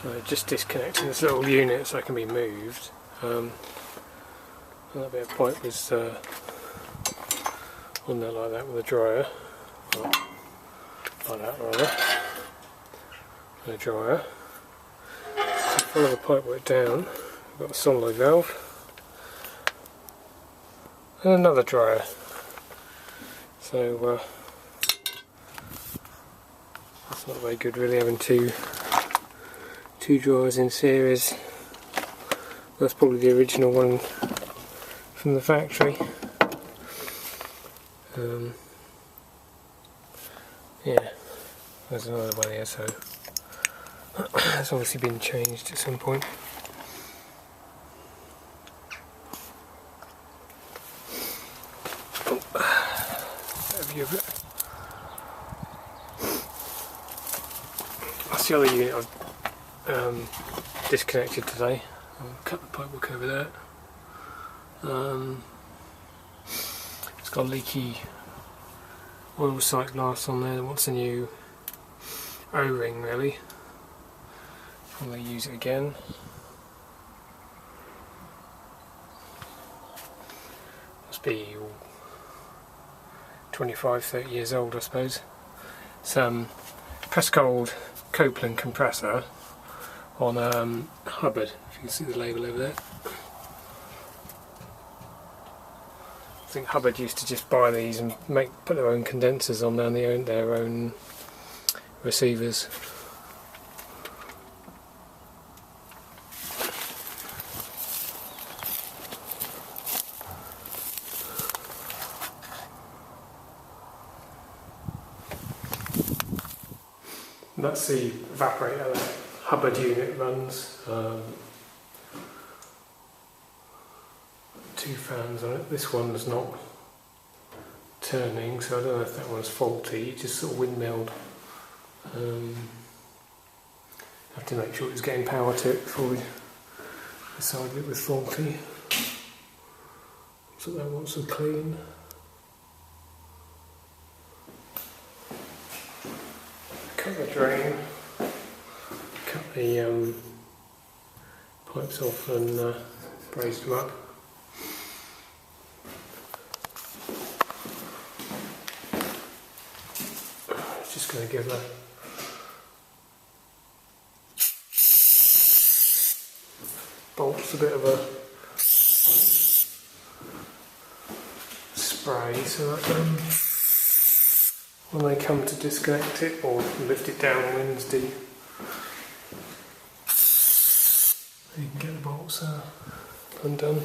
So just disconnecting this little unit so it can be moved. And that bit of pipe was on there like that with a dryer, like that rather, and a dryer. So follow the pipework down, we've got a solenoid valve and another dryer. So that's not very good really, having two dryers in series. That's probably the original one from the factory. Yeah, there's another one here, so it's obviously been changed at some point. View of it. That's the other unit I've disconnected today. I'll cut the pipework over there. It's got a leaky oil sight glass on there that wants a new O-ring really. Probably use it again. Must be 25-30 years old I suppose. Some press gold Copeland compressor on Hubbard, if you can see the label over there. I think Hubbard used to just buy these and put their own condensers on there, and they owned their own receivers. That's the evaporator that Hubbard unit runs. 2 fans on it. This one's not turning, so I don't know if that one's faulty. It just sort of windmilled. Have to make sure it's getting power to it before we decide if it was faulty. So that wants to clean. Cut the drain, cut the pipes off and brazed them up. Just going to give the bolts a bit of a spray so that when they come to disconnect it or lift it downwinds, you can get the bolts undone.